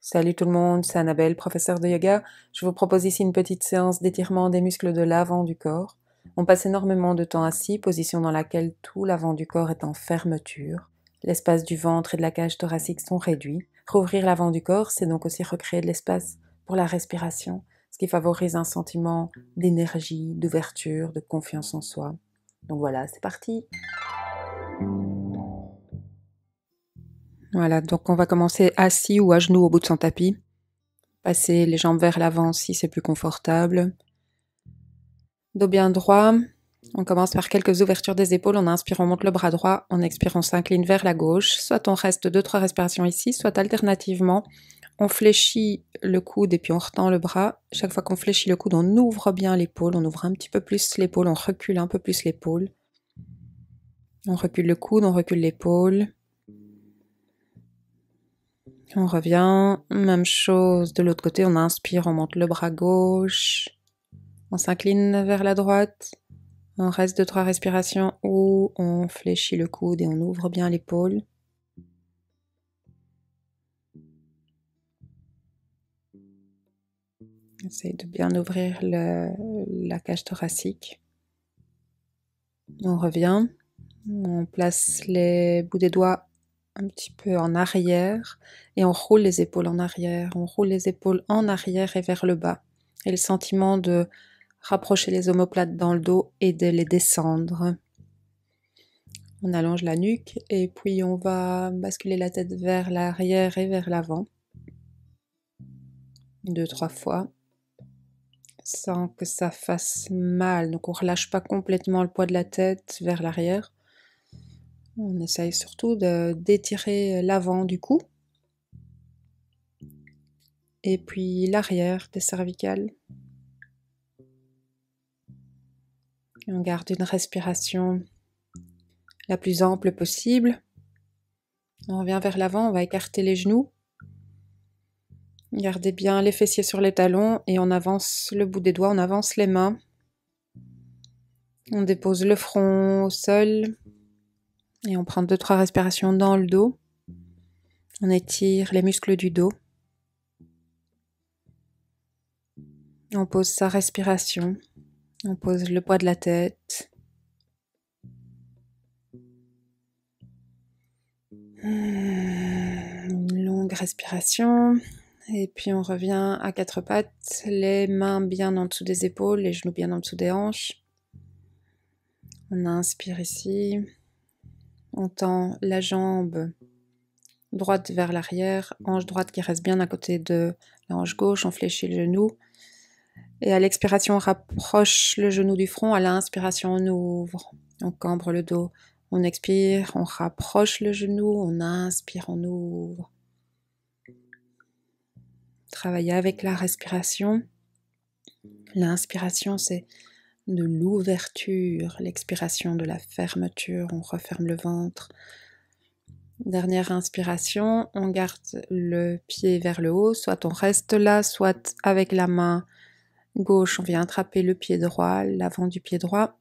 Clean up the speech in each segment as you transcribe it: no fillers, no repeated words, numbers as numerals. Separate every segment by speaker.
Speaker 1: Salut tout le monde, c'est Annabelle, professeure de yoga. Je vous propose ici une petite séance d'étirement des muscles de l'avant du corps. On passe énormément de temps assis, position dans laquelle tout l'avant du corps est en fermeture. L'espace du ventre et de la cage thoracique sont réduits. Rouvrir l'avant du corps, c'est donc aussi recréer de l'espace pour la respiration, ce qui favorise un sentiment d'énergie, d'ouverture, de confiance en soi. Donc voilà, c'est parti. Voilà, donc on va commencer assis ou à genoux au bout de son tapis. Passer les jambes vers l'avant si c'est plus confortable. Dos bien droit. On commence par quelques ouvertures des épaules. On inspire, on monte le bras droit. On expire, on s'incline vers la gauche. Soit on reste 2-3 respirations ici, soit alternativement, on fléchit le coude et puis on retend le bras. Chaque fois qu'on fléchit le coude, on ouvre bien l'épaule. On ouvre un petit peu plus l'épaule. On recule un peu plus l'épaule. On recule le coude, on recule l'épaule. On revient. Même chose de l'autre côté. On inspire, on monte le bras gauche. On s'incline vers la droite. On reste 2-3 respirations où on fléchit le coude et on ouvre bien l'épaule. Essaye de bien ouvrir la cage thoracique. On revient. On place les bouts des doigts un petit peu en arrière et on roule les épaules en arrière. On roule les épaules en arrière et vers le bas. Et le sentiment de rapprocher les omoplates dans le dos et de les descendre. On allonge la nuque et puis on va basculer la tête vers l'arrière et vers l'avant. 2-3 fois. Sans que ça fasse mal. Donc on ne relâche pas complètement le poids de la tête vers l'arrière. On essaye surtout d'étirer l'avant du cou. Et puis l'arrière des cervicales. Et on garde une respiration la plus ample possible. On revient vers l'avant, on va écarter les genoux. Gardez bien les fessiers sur les talons et on avance le bout des doigts, on avance les mains. On dépose le front au sol et on prend 2-3 respirations dans le dos. On étire les muscles du dos. On pose sa respiration. On pose le poids de la tête. Une longue respiration. Et puis on revient à 4 pattes, les mains bien en dessous des épaules, les genoux bien en dessous des hanches. On inspire ici. On tend la jambe droite vers l'arrière, hanche droite qui reste bien à côté de la hanche gauche, on fléchit le genou. Et à l'expiration, on rapproche le genou du front, à l'inspiration, on ouvre, on cambre le dos. On expire, on rapproche le genou, on inspire, on ouvre. Travailler avec la respiration. L'inspiration, c'est de l'ouverture, l'expiration de la fermeture, on referme le ventre. Dernière inspiration, on garde le pied vers le haut, soit on reste là, soit avec la main gauche, on vient attraper le pied droit, l'avant du pied droit.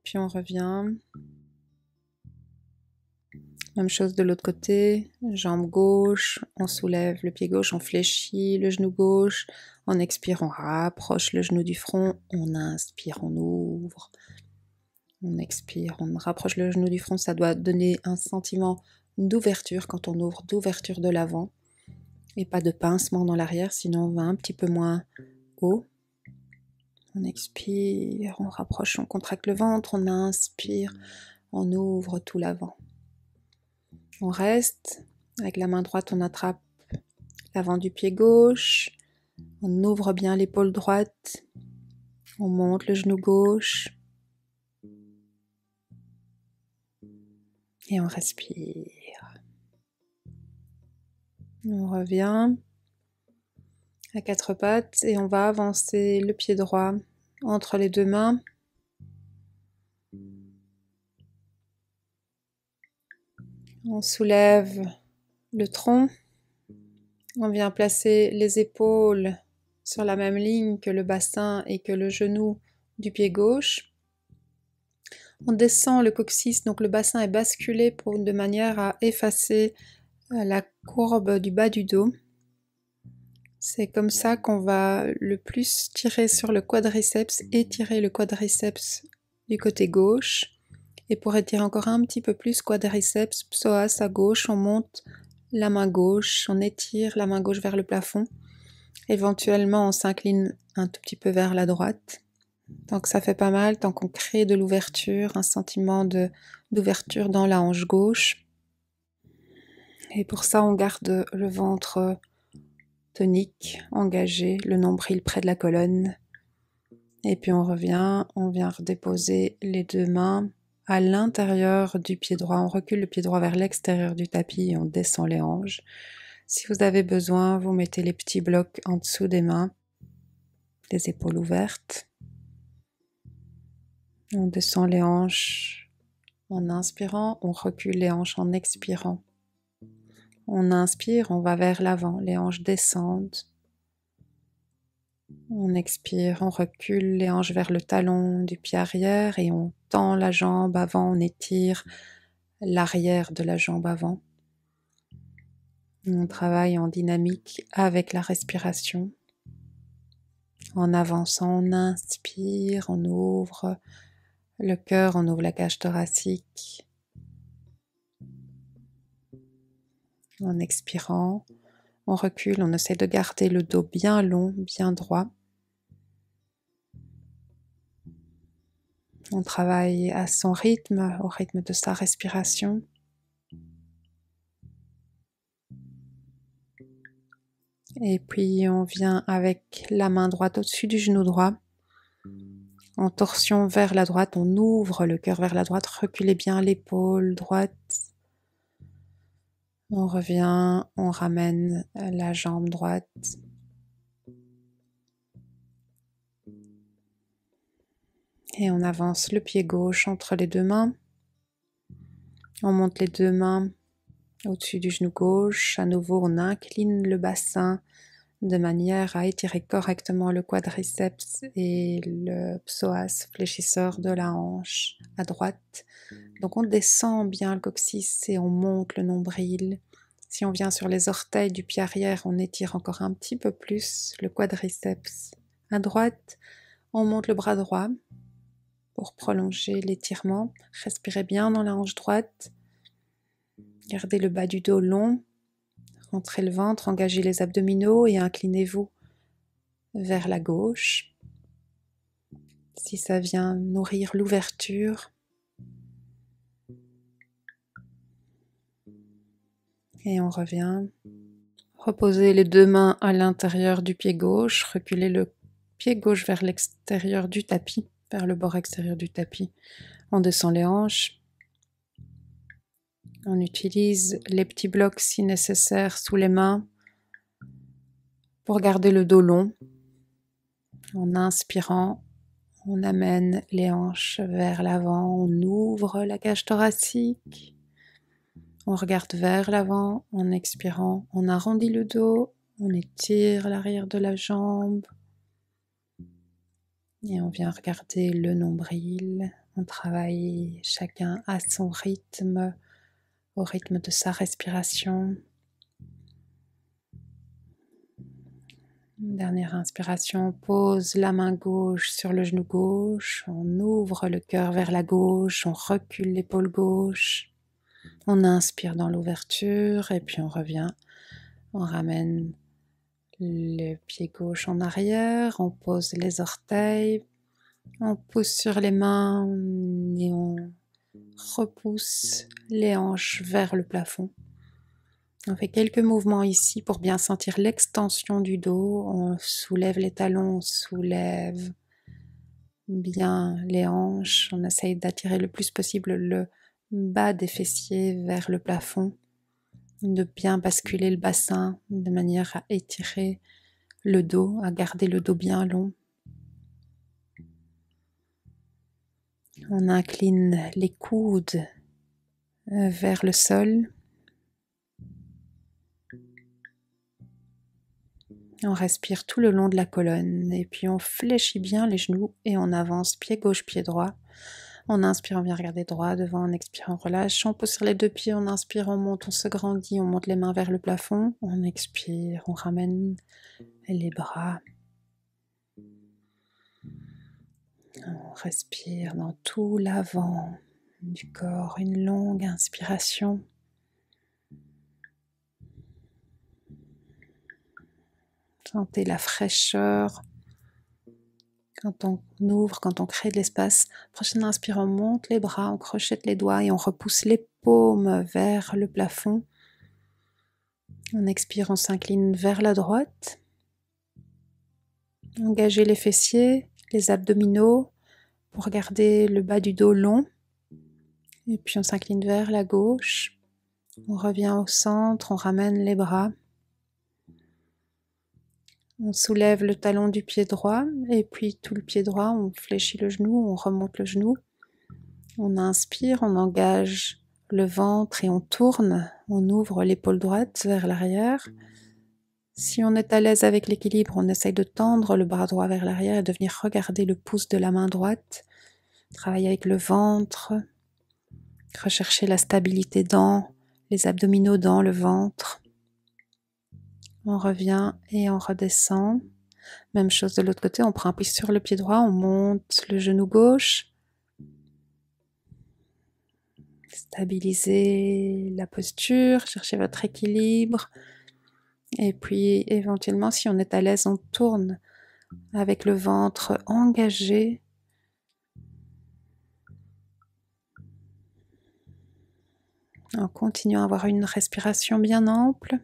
Speaker 1: Puis on revient. Même chose de l'autre côté, jambe gauche, on soulève le pied gauche, on fléchit le genou gauche. On expire, on rapproche le genou du front, on inspire, on ouvre. On expire, on rapproche le genou du front, ça doit donner un sentiment d'ouverture quand on ouvre, d'ouverture de l'avant et pas de pincement dans l'arrière, sinon on va un petit peu moins haut. On expire, on rapproche, on contracte le ventre, on inspire, on ouvre tout l'avant. On reste, avec la main droite on attrape l'avant du pied gauche, on ouvre bien l'épaule droite, on monte le genou gauche, et on respire. On revient à 4 pattes et on va avancer le pied droit entre les deux mains. On soulève le tronc. On vient placer les épaules sur la même ligne que le bassin et que le genou du pied gauche. On descend le coccyx, donc le bassin est basculé de manière à effacer la courbe du bas du dos. C'est comme ça qu'on va le plus tirer sur le quadriceps, étirer le quadriceps du côté gauche. Et pour étirer encore un petit peu plus quadriceps, psoas à gauche, on monte la main gauche, on étire la main gauche vers le plafond. Éventuellement, on s'incline un tout petit peu vers la droite. Donc ça fait pas mal, tant qu'on crée de l'ouverture, un sentiment d'ouverture dans la hanche gauche. Et pour ça, on garde le ventre tonique, engagé, le nombril près de la colonne. Et puis on revient, on vient redéposer les deux mains à l'intérieur du pied droit. On recule le pied droit vers l'extérieur du tapis et on descend les hanches. Si vous avez besoin, vous mettez les petits blocs en dessous des mains, les épaules ouvertes. On descend les hanches en inspirant, on recule les hanches en expirant. On inspire, on va vers l'avant, les hanches descendent. On expire, on recule les hanches vers le talon du pied arrière et on tend la jambe avant, on étire l'arrière de la jambe avant. On travaille en dynamique avec la respiration. En avançant, on inspire, on ouvre le cœur, on ouvre la cage thoracique. En expirant, on recule, on essaie de garder le dos bien long, bien droit. On travaille à son rythme, au rythme de sa respiration. Et puis on vient avec la main droite au-dessus du genou droit. En torsion vers la droite, on ouvre le cœur vers la droite, reculez bien l'épaule droite. On revient, on ramène la jambe droite. Et on avance le pied gauche entre les deux mains. On monte les deux mains au-dessus du genou gauche. À nouveau, on incline le bassin de manière à étirer correctement le quadriceps et le psoas, fléchisseur de la hanche à droite. Donc on descend bien le coccyx et on monte le nombril. Si on vient sur les orteils du pied arrière, on étire encore un petit peu plus le quadriceps. À droite, on monte le bras droit pour prolonger l'étirement. Respirez bien dans la hanche droite. Gardez le bas du dos long. Rentrez le ventre, engagez les abdominaux et inclinez-vous vers la gauche. Si ça vient nourrir l'ouverture. Et on revient. Reposez les deux mains à l'intérieur du pied gauche. Reculez le pied gauche vers l'extérieur du tapis, vers le bord extérieur du tapis. On descend les hanches. On utilise les petits blocs si nécessaire sous les mains pour garder le dos long. En inspirant, on amène les hanches vers l'avant, on ouvre la cage thoracique. On regarde vers l'avant, en expirant, on arrondit le dos, on étire l'arrière de la jambe. Et on vient regarder le nombril. On travaille chacun à son rythme, au rythme de sa respiration. Dernière inspiration, on pose la main gauche sur le genou gauche, on ouvre le cœur vers la gauche, on recule l'épaule gauche, on inspire dans l'ouverture et puis on revient, on ramène le pied gauche en arrière, on pose les orteils, on pousse sur les mains et on repousse les hanches vers le plafond. On fait quelques mouvements ici pour bien sentir l'extension du dos. On soulève les talons, on soulève bien les hanches. On essaye d'attirer le plus possible le bas des fessiers vers le plafond, de bien basculer le bassin de manière à étirer le dos, à garder le dos bien long. On incline les coudes vers le sol. On respire tout le long de la colonne et puis on fléchit bien les genoux et on avance pied gauche, pied droit. On inspire, on vient regarder droit devant, on expire, on relâche. On pose sur les deux pieds, on inspire, on monte, on se grandit, on monte les mains vers le plafond. On expire, on ramène les bras. On respire dans tout l'avant du corps, une longue inspiration. Sentez la fraîcheur. Quand on ouvre, quand on crée de l'espace, prochaine inspire, on monte les bras, on crochette les doigts et on repousse les paumes vers le plafond. On expire, on s'incline vers la droite. Engagez les fessiers, les abdominaux pour garder le bas du dos long. Et puis on s'incline vers la gauche. On revient au centre, on ramène les bras. On soulève le talon du pied droit et puis tout le pied droit, on fléchit le genou, on remonte le genou. On inspire, on engage le ventre et on tourne. On ouvre l'épaule droite vers l'arrière. Si on est à l'aise avec l'équilibre, on essaye de tendre le bras droit vers l'arrière et de venir regarder le pouce de la main droite. Travailler avec le ventre. Rechercher la stabilité dans les abdominaux, dans le ventre. On revient et on redescend. Même chose de l'autre côté, on prend un pied sur le pied droit, on monte le genou gauche. Stabilisez la posture, cherchez votre équilibre. Et puis éventuellement, si on est à l'aise, on tourne avec le ventre engagé. En continuant à avoir une respiration bien ample.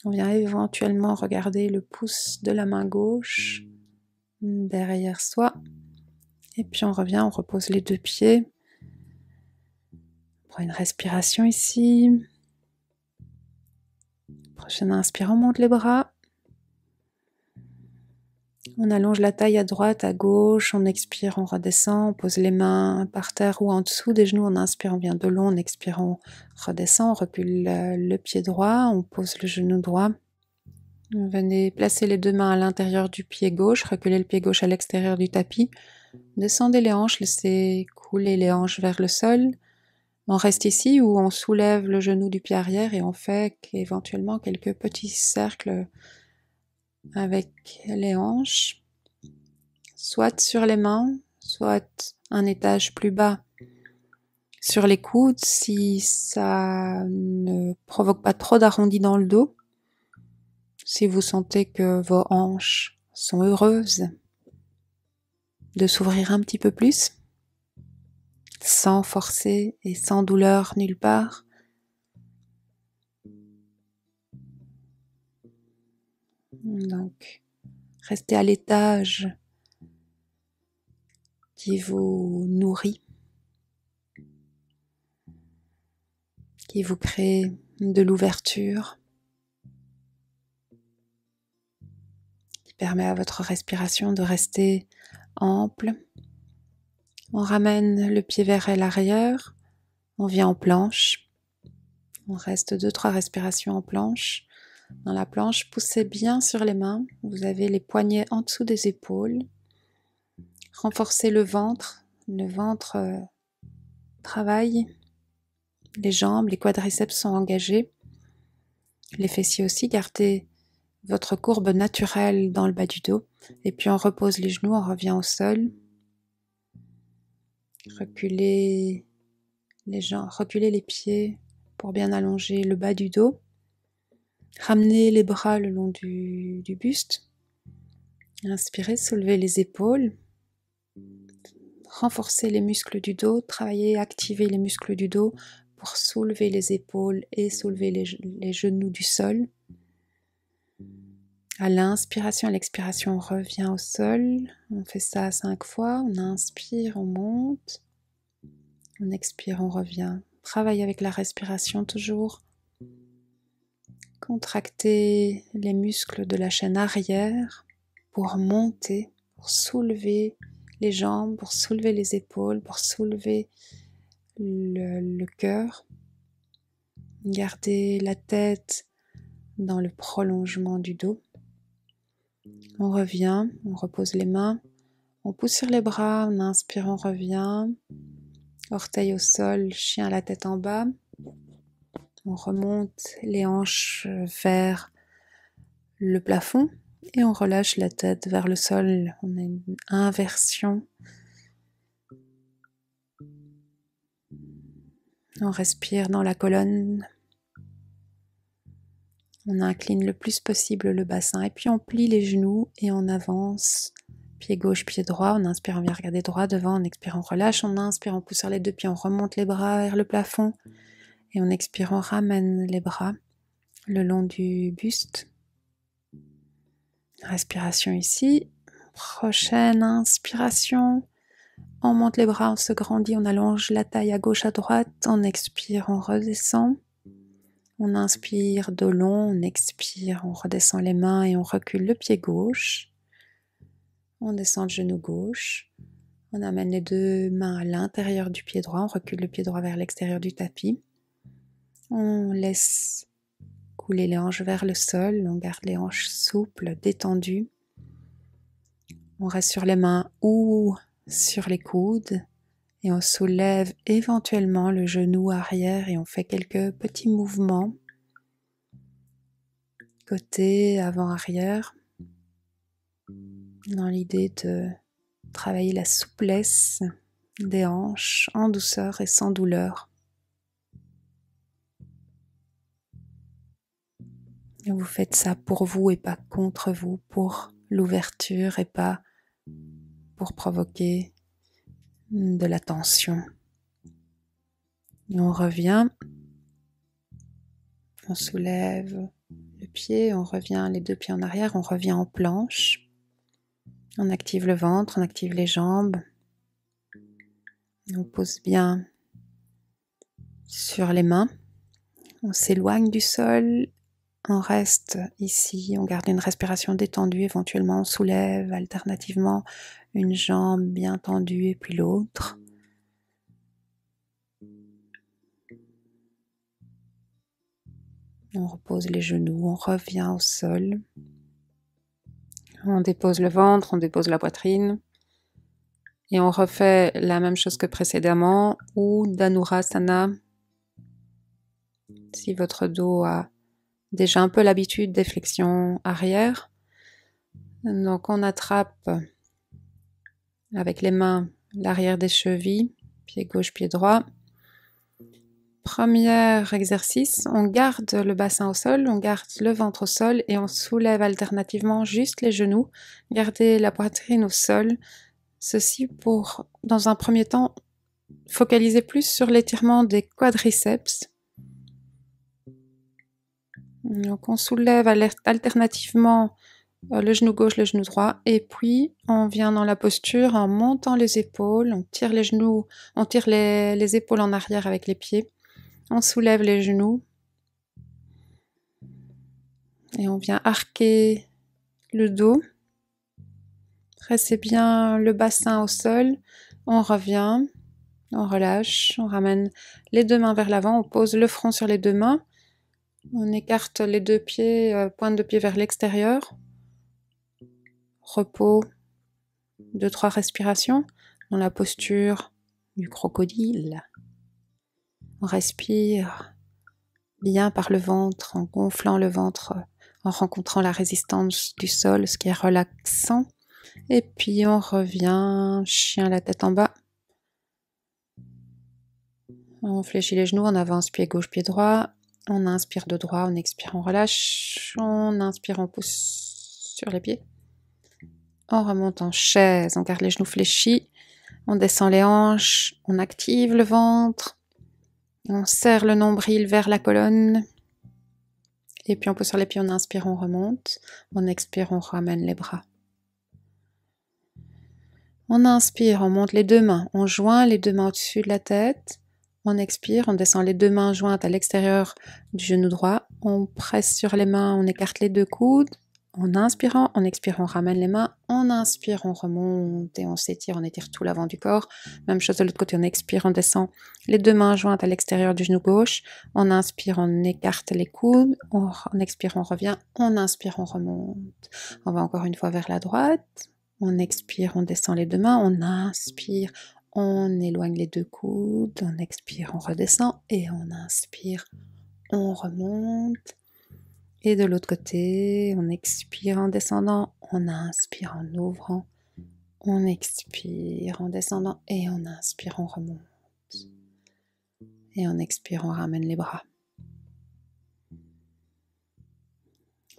Speaker 1: On vient éventuellement regarder le pouce de la main gauche derrière soi. Et puis on revient, on repose les deux pieds. On prend une respiration ici. Prochaine inspire, on monte les bras. On allonge la taille à droite, à gauche. On expire, on redescend. On pose les mains par terre ou en dessous des genoux. On inspire, on vient de long. On expire, on redescend. On recule le pied droit. On pose le genou droit. Venez placer les deux mains à l'intérieur du pied gauche, reculez le pied gauche à l'extérieur du tapis, descendez les hanches, laissez couler les hanches vers le sol. On reste ici où on soulève le genou du pied arrière et on fait éventuellement quelques petits cercles avec les hanches, soit sur les mains, soit un étage plus bas sur les coudes si ça ne provoque pas trop d'arrondi dans le dos. Si vous sentez que vos hanches sont heureuses de s'ouvrir un petit peu plus, sans forcer et sans douleur nulle part. Donc, restez à l'étage qui vous nourrit, qui vous crée de l'ouverture, qui permet à votre respiration de rester ample. On ramène le pied vers l'arrière, on vient en planche, on reste 2-3 respirations en planche. Dans la planche, poussez bien sur les mains, vous avez les poignets en dessous des épaules. Renforcez le ventre travaille, les jambes, les quadriceps sont engagés, les fessiers aussi, gardez votre courbe naturelle dans le bas du dos, et puis on repose les genoux, on revient au sol, reculez les jambes, reculez les pieds pour bien allonger le bas du dos, ramenez les bras le long du buste, inspirez, soulevez les épaules, renforcez les muscles du dos, travaillez, activez les muscles du dos pour soulever les épaules et soulever les genoux du sol. À l'inspiration, à l'expiration, on revient au sol. On fait ça 5 fois. On inspire, on monte. On expire, on revient. Travaille avec la respiration toujours. Contractez les muscles de la chaîne arrière pour monter, pour soulever les jambes, pour soulever les épaules, pour soulever le cœur. Gardez la tête dans le prolongement du dos. On revient, on repose les mains, On pousse sur les bras, on inspire, on revient. Orteil au sol, chien la tête en bas. On remonte les hanches vers le plafond et on relâche la tête vers le sol. On a une inversion. On respire dans la colonne. On incline le plus possible le bassin et puis on plie les genoux et on avance. Pied gauche, pied droit. On inspire, on vient regarder droit devant. On expire, on relâche. On inspire, on pousse sur les deux pieds. On remonte les bras vers le plafond. Et on expire, on ramène les bras le long du buste. Respiration ici. Prochaine inspiration. On monte les bras, on se grandit, on allonge la taille à gauche, à droite. On expire, on redescend. On inspire dos long, on expire, on redescend les mains et on recule le pied gauche. On descend le genou gauche. On amène les deux mains à l'intérieur du pied droit. On recule le pied droit vers l'extérieur du tapis. On laisse couler les hanches vers le sol. On garde les hanches souples, détendues. On reste sur les mains ou sur les coudes. Et on soulève éventuellement le genou arrière et on fait quelques petits mouvements. Côté, avant, arrière. Dans l'idée de travailler la souplesse des hanches en douceur et sans douleur. Et vous faites ça pour vous et pas contre vous, pour l'ouverture et pas pour provoquer de la tension. Et on revient, on soulève le pied, on revient les deux pieds en arrière, on revient en planche. On active le ventre, on active les jambes. On pose bien sur les mains. On s'éloigne du sol. On reste ici. On garde une respiration détendue. Éventuellement, on soulève alternativement une jambe bien tendue et puis l'autre. On repose les genoux. On revient au sol. On dépose le ventre, on dépose la poitrine. Et on refait la même chose que précédemment, ou Dhanurasana. Si votre dos a déjà un peu l'habitude des flexions arrière. Donc on attrape avec les mains l'arrière des chevilles, pied gauche, pied droit. Premier exercice, on garde le bassin au sol, on garde le ventre au sol et on soulève alternativement juste les genoux. Gardez la poitrine au sol. Ceci pour, dans un premier temps, focaliser plus sur l'étirement des quadriceps. Donc on soulève alternativement le genou gauche, le genou droit, et puis on vient dans la posture en montant les épaules, on tire les genoux, on tire les épaules en arrière avec les pieds. On soulève les genoux et on vient arquer le dos. Pressez bien le bassin au sol. On revient, on relâche, on ramène les deux mains vers l'avant, on pose le front sur les deux mains. On écarte les deux pieds, pointe de pied vers l'extérieur. Repos, 2-3 respirations dans la posture du crocodile. On respire bien par le ventre, en gonflant le ventre, en rencontrant la résistance du sol, ce qui est relaxant. Et puis on revient, chien la tête en bas. On fléchit les genoux, on avance pied gauche, pied droit. On inspire de droit, on expire, on relâche. On inspire, on pousse sur les pieds. On remonte en chaise, on garde les genoux fléchis. On descend les hanches, on active le ventre. On serre le nombril vers la colonne. Et puis on pose sur les pieds, on inspire, on remonte. On expire, on ramène les bras. On inspire, on monte les deux mains. On joint les deux mains au-dessus de la tête. On expire, on descend les deux mains jointes à l'extérieur du genou droit. On presse sur les mains, on écarte les deux coudes. En inspirant, en expirant, on ramène les mains. En inspire, on remonte et on s'étire, on étire tout l'avant du corps. Même chose de l'autre côté, on expire, on descend les deux mains jointes à l'extérieur du genou gauche. On inspire, on écarte les coudes. On expire, on revient. On inspire, on remonte. On va encore une fois vers la droite. On expire, on descend les deux mains, on inspire, on éloigne les deux coudes, on expire, on redescend et on inspire, on remonte. Et de l'autre côté, on expire en descendant, on inspire en ouvrant, on expire en descendant et on inspire, on remonte. Et on expire, on ramène les bras. On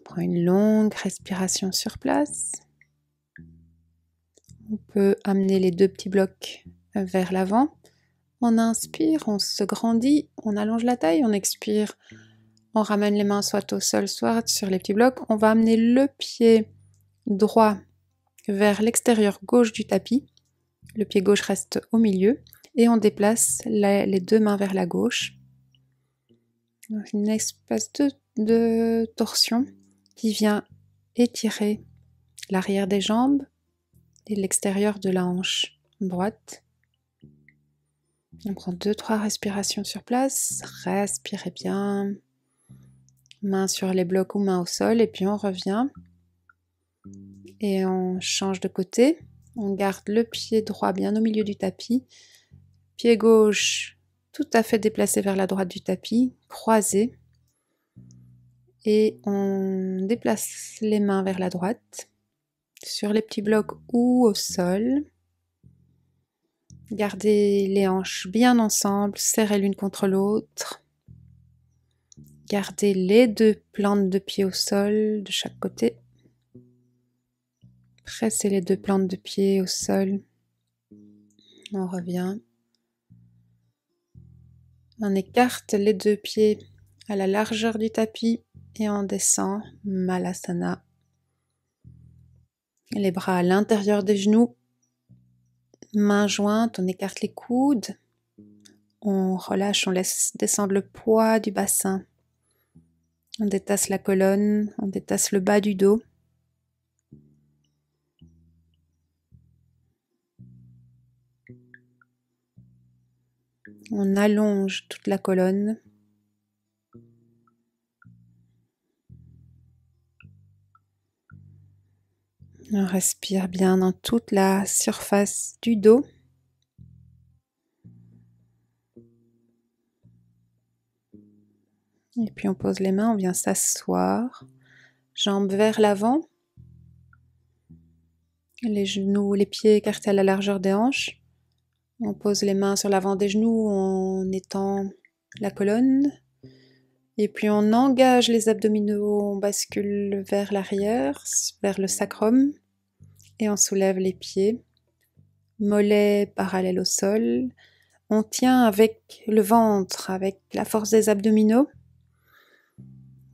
Speaker 1: prend une longue respiration sur place. On peut amener les deux petits blocs vers l'avant. On inspire, on se grandit, on allonge la taille, on expire. On ramène les mains soit au sol, soit sur les petits blocs. On va amener le pied droit vers l'extérieur gauche du tapis. Le pied gauche reste au milieu. Et on déplace les deux mains vers la gauche. Une espèce de torsion qui vient étirer l'arrière des jambes et l'extérieur de la hanche droite. On prend 2-3 respirations sur place. Respirez bien. Main sur les blocs ou main au sol. Et puis on revient. Et on change de côté. On garde le pied droit bien au milieu du tapis. Pied gauche tout à fait déplacé vers la droite du tapis. Croisé. Et on déplace les mains vers la droite. Sur les petits blocs ou au sol. Gardez les hanches bien ensemble, serrez l'une contre l'autre. Gardez les deux plantes de pied au sol de chaque côté. Pressez les deux plantes de pied au sol. On revient. On écarte les deux pieds à la largeur du tapis et on descend, Malasana. Les bras à l'intérieur des genoux. Mains jointes, on écarte les coudes. On relâche, on laisse descendre le poids du bassin. On détasse la colonne, on détasse le bas du dos. On allonge toute la colonne. On respire bien dans toute la surface du dos. Et puis on pose les mains, on vient s'asseoir. Jambes vers l'avant. Les genoux, les pieds écartés à la largeur des hanches. On pose les mains sur l'avant des genoux en étend la colonne. Et puis on engage les abdominaux, on bascule vers l'arrière, vers le sacrum. Et on soulève les pieds. Mollets parallèles au sol. On tient avec le ventre, avec la force des abdominaux.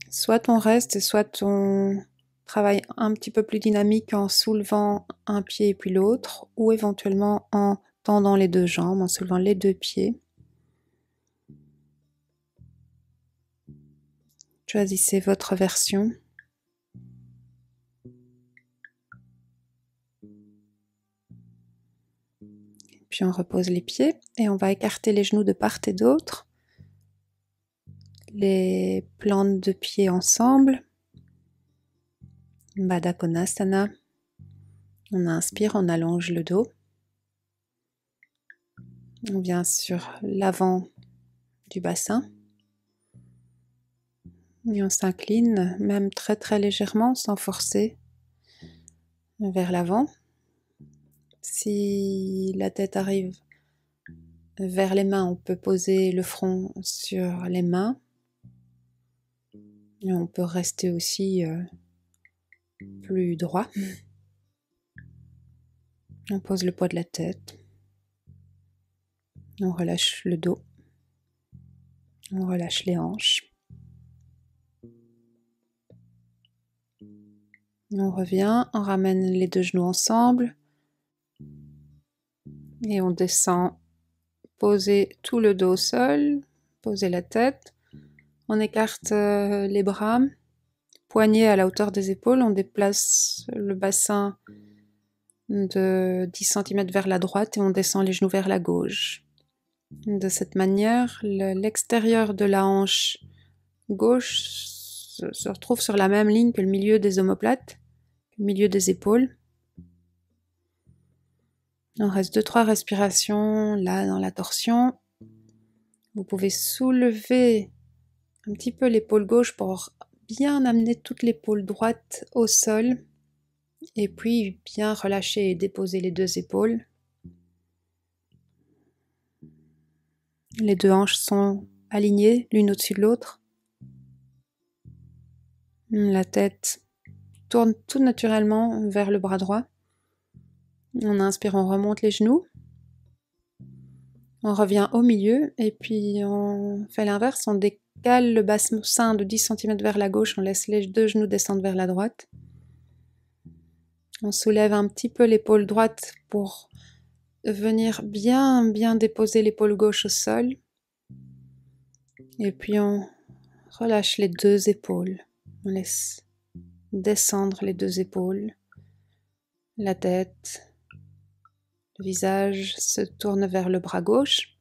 Speaker 1: Soit on reste, soit on travaille un petit peu plus dynamique en soulevant un pied et puis l'autre, ou éventuellement en tendant les deux jambes, en soulevant les deux pieds. Choisissez votre version. Puis on repose les pieds et on va écarter les genoux de part et d'autre. Les plantes de pied ensemble. Baddha Konasana. On inspire, on allonge le dos. On vient sur l'avant du bassin. Et on s'incline, même très très légèrement, sans forcer, vers l'avant. Si la tête arrive vers les mains, on peut poser le front sur les mains. Et on peut rester aussi plus droit. On pose le poids de la tête. On relâche le dos. On relâche les hanches. On revient, on ramène les deux genoux ensemble. Et on descend. Posez tout le dos au sol. Posez la tête. On écarte les bras. Poignets à la hauteur des épaules. On déplace le bassin de 10 cm vers la droite et on descend les genoux vers la gauche. De cette manière, l'extérieur de la hanche gauche se retrouve sur la même ligne que le milieu des omoplates, le milieu des épaules. On reste 2-3 respirations là dans la torsion. Vous pouvez soulever un petit peu l'épaule gauche pour bien amener toute l'épaule droite au sol. Et puis bien relâcher et déposer les 2 épaules. Les 2 hanches sont alignées l'une au-dessus de l'autre. La tête tourne tout naturellement vers le bras droit. On inspire, on remonte les genoux. On revient au milieu et puis on fait l'inverse. On décale le bassin de 10 cm vers la gauche. On laisse les 2 genoux descendre vers la droite. On soulève un petit peu l'épaule droite pour venir bien déposer l'épaule gauche au sol. Et puis on relâche les 2 épaules. On laisse descendre les 2 épaules. La tête, le visage se tourne vers le bras gauche.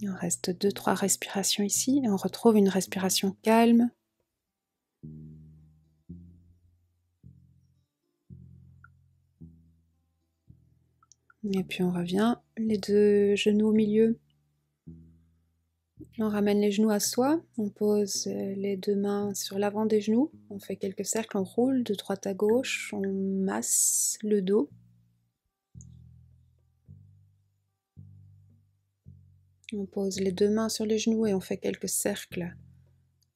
Speaker 1: Il reste 2-3 respirations ici et on retrouve une respiration calme. Et puis on revient, les 2 genoux au milieu. On ramène les genoux à soi, on pose les 2 mains sur l'avant des genoux, on fait quelques cercles, on roule de droite à gauche, on masse le dos. On pose les 2 mains sur les genoux et on fait quelques cercles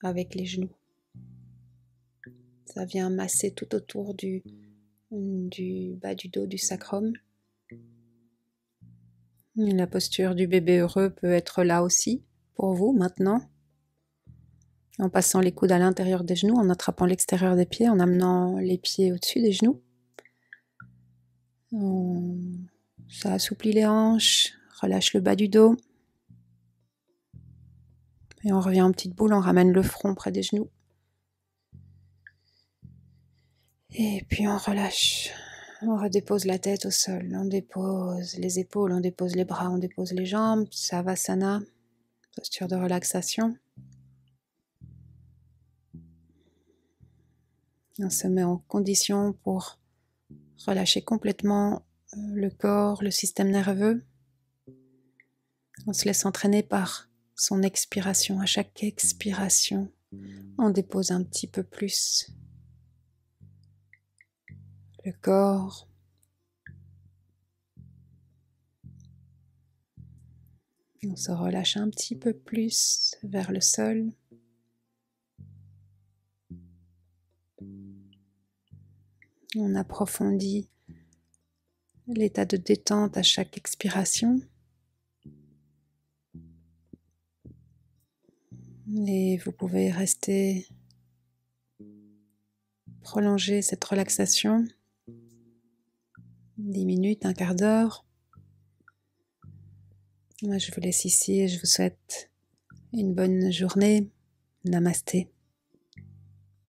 Speaker 1: avec les genoux. Ça vient masser tout autour du bas du dos, du sacrum. La posture du bébé heureux peut être là aussi pour vous maintenant. En passant les coudes à l'intérieur des genoux, en attrapant l'extérieur des pieds, en amenant les pieds au-dessus des genoux. Ça assouplit les hanches, relâche le bas du dos. Et on revient en petite boule, on ramène le front près des genoux. Et puis on relâche, on redépose la tête au sol, on dépose les épaules, on dépose les bras, on dépose les jambes, Savasana, posture de relaxation. On se met en condition pour relâcher complètement le corps, le système nerveux. On se laisse entraîner par son expiration. À chaque expiration, on dépose un petit peu plus le corps. On se relâche un petit peu plus vers le sol. On approfondit l'état de détente à chaque expiration. Et vous pouvez rester prolonger cette relaxation 10 minutes, un quart d'heure. Moi, je vous laisse ici et je vous souhaite une bonne journée. Namasté.